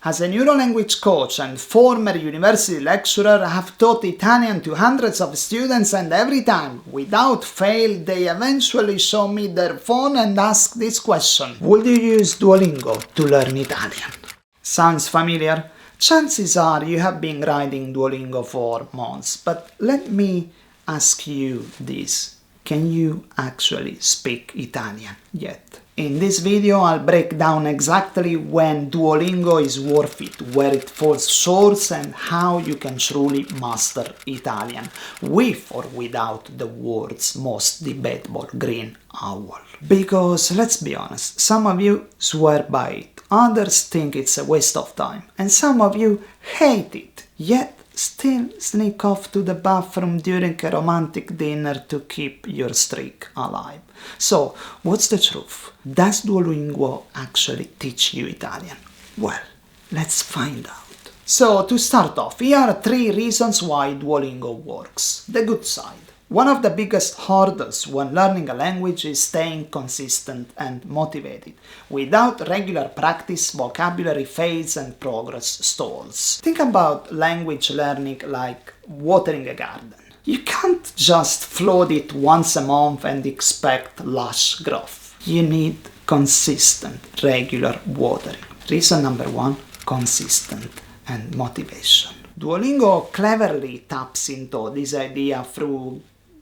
As a neurolanguage coach and former university lecturer, I have taught Italian to hundreds of students, and every time, without fail, they eventually show me their phone and ask this question: would you use Duolingo to learn Italian? Sounds familiar? Chances are you have been riding Duolingo for months, but let me ask you this: can you actually speak Italian yet? In this video, I'll break down exactly when Duolingo is worth it, where it falls short, and how you can truly master Italian, with or without the world's most debatable green owl. Because, let's be honest, some of you swear by it, others think it's a waste of time, and some of you hate it, yet still sneak off to the bathroom during a romantic dinner to keep your streak alive. So, what's the truth? Does Duolingo actually teach you Italian? Well, let's find out. So, to start off, here are 3 reasons why Duolingo works. The good side. One of the biggest hurdles when learning a language is staying consistent and motivated. Without regular practice, vocabulary fades and progress stalls. Think about language learning like watering a garden. You can't just flood it once a month and expect lush growth. You need consistent, regular watering. Reason number 1, consistent and motivation. Duolingo cleverly taps into this idea through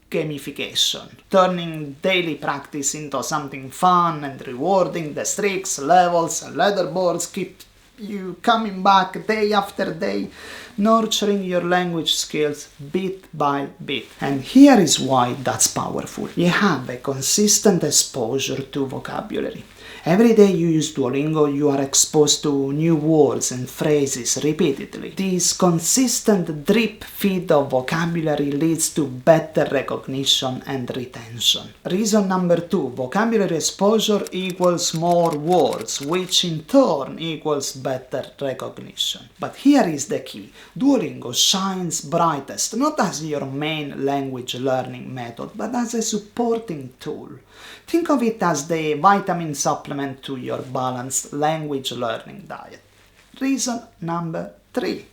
gamification, turning daily practice into something fun and rewarding. The streaks, levels, and leaderboards keep you coming back day after day, nurturing your language skills bit by bit. And here is why that's powerful. You have a consistent exposure to vocabulary. Every day you use Duolingo, you are exposed to new words and phrases repeatedly. This consistent drip feed of vocabulary leads to better recognition and retention. Reason number 2, vocabulary exposure equals more words, which in turn equals better recognition. But here is the key. Duolingo shines brightest not as your main language learning method, but as a supporting tool. Think of it as the vitamin supplement to your balanced language learning diet. Reason number 3.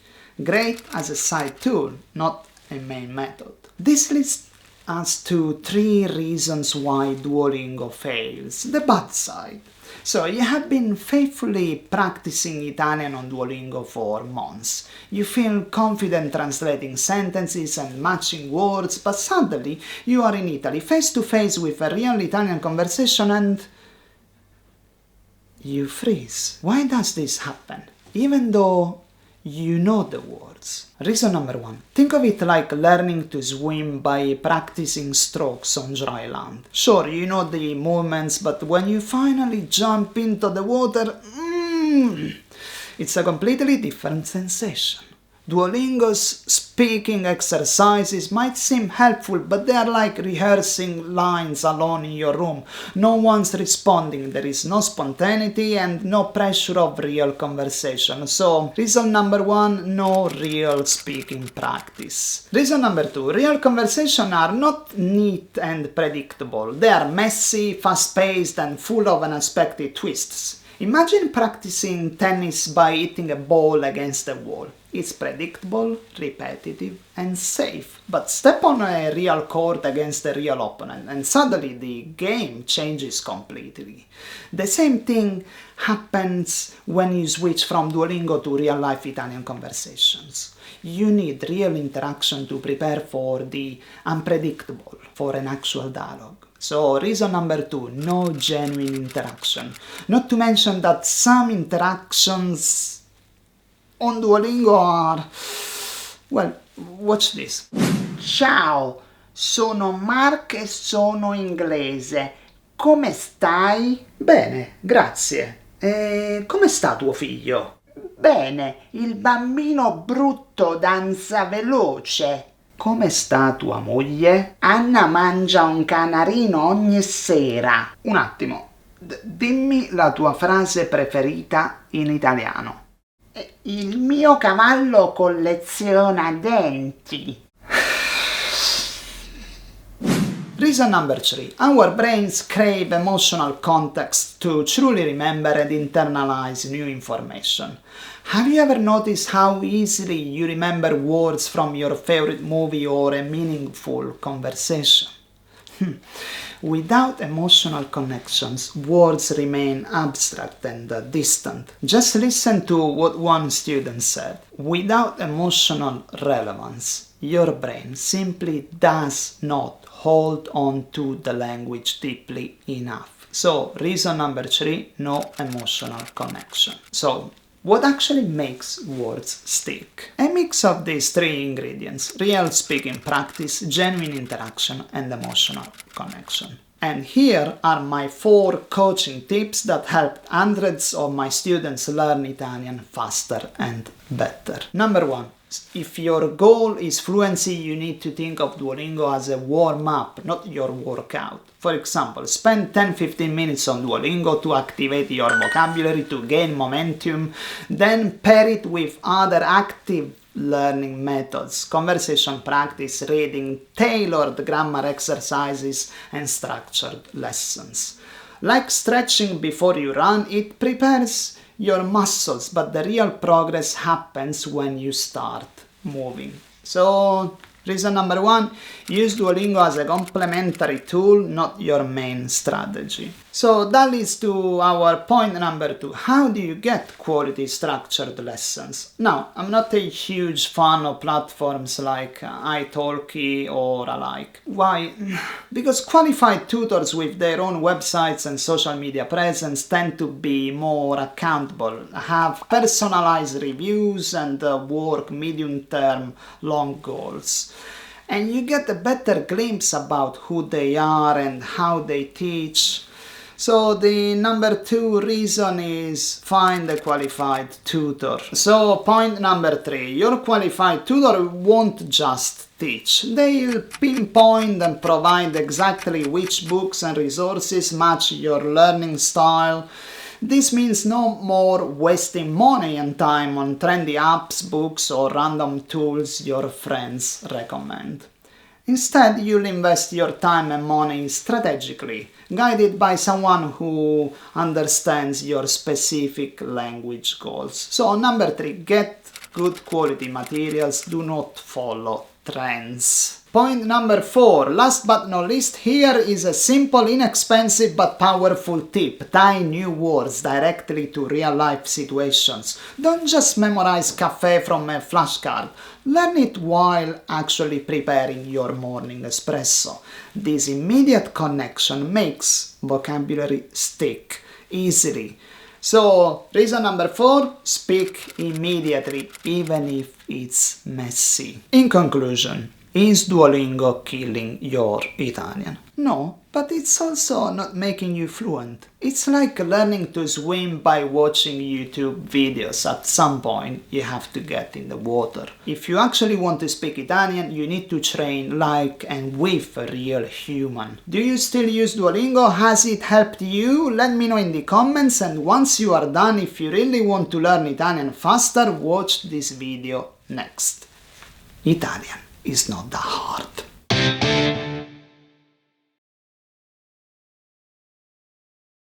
Great as a side tool, not a main method. This leads us to 3 reasons why Duolingo fails. The bad side. So you have been faithfully practicing Italian on Duolingo for months. You feel confident translating sentences and matching words, but suddenly you are in Italy, face to face with a real Italian conversation, and you freeze. Why does this happen? Even though you know the words. Reason number 1. Think of it like learning to swim by practicing strokes on dry land. Sure, you know the movements, but when you finally jump into the water, it's a completely different sensation. Duolingo's speaking exercises might seem helpful, but they are like rehearsing lines alone in your room. No one's responding, there is no spontaneity and no pressure of real conversation. So, reason number 1, no real speaking practice. Reason number 2, real conversations are not neat and predictable. They are messy, fast-paced, and full of unexpected twists. Imagine practicing tennis by hitting a ball against a wall. It's predictable, repetitive, and safe. But step on a real court against a real opponent, and suddenly the game changes completely. The same thing happens when you switch from Duolingo to real-life Italian conversations. You need real interaction to prepare for the unpredictable, for an actual dialogue. So, reason number 2, no genuine interaction. Not to mention that some interactions on Duolingo are... Well, watch this. Ciao, sono Mark e sono inglese. Come stai? Bene, grazie. E come sta tuo figlio? Bene, il bambino brutto danza veloce. Come sta tua moglie? Anna mangia un canarino ogni sera. Un attimo, dimmi la tua frase preferita in italiano. Il mio cavallo colleziona denti. Reason number 3. Our brains crave emotional context to truly remember and internalize new information. Have you ever noticed how easily you remember words from your favorite movie or a meaningful conversation? Without emotional connections, words remain abstract and distant. Just listen to what one student said. Without emotional relevance, your brain simply does not hold on to the language deeply enough. So, reason number 3, no emotional connection. So, what actually makes words stick? A mix of these 3 ingredients: real speaking practice, genuine interaction, and emotional connection. And here are my 4 coaching tips that helped hundreds of my students learn Italian faster and better. Number 1. If your goal is fluency, you need to think of Duolingo as a warm-up, not your workout. For example, spend 10-15 minutes on Duolingo to activate your vocabulary, to gain momentum, then pair it with other active learning methods: conversation practice, reading, tailored grammar exercises, and structured lessons. Like stretching before you run, it prepares your muscles, but the real progress happens when you start moving. So, reason number 1, use Duolingo as a complementary tool, not your main strategy. So that leads to our point number 2. How do you get quality structured lessons? Now, I'm not a huge fan of platforms like italki or alike. Why? Because qualified tutors with their own websites and social media presence tend to be more accountable, have personalized reviews, and work medium-term long goals. And you get a better glimpse about who they are and how they teach. So the number 2 reason is find a qualified tutor. So point number 3, your qualified tutor won't just teach. They'll pinpoint and provide exactly which books and resources match your learning style. This means no more wasting money and time on trendy apps, books, or random tools your friends recommend. Instead, you'll invest your time and money strategically, guided by someone who understands your specific language goals. So, number 3, get good quality materials, do not follow trends. Point number 4, last but not least, here is a simple, inexpensive but powerful tip. Tie new words directly to real-life situations. Don't just memorize cafe from a flashcard. Learn it while actually preparing your morning espresso. This immediate connection makes vocabulary stick easily. So, reason number 4, speak immediately, even if it's messy. In conclusion, is Duolingo killing your Italian? No, but it's also not making you fluent. It's like learning to swim by watching YouTube videos. At some point, you have to get in the water. If you actually want to speak Italian, you need to train like and with a real human. Do you still use Duolingo? Has it helped you? Let me know in the comments, and once you are done, if you really want to learn Italian faster, watch this video next. Italian is not that hard.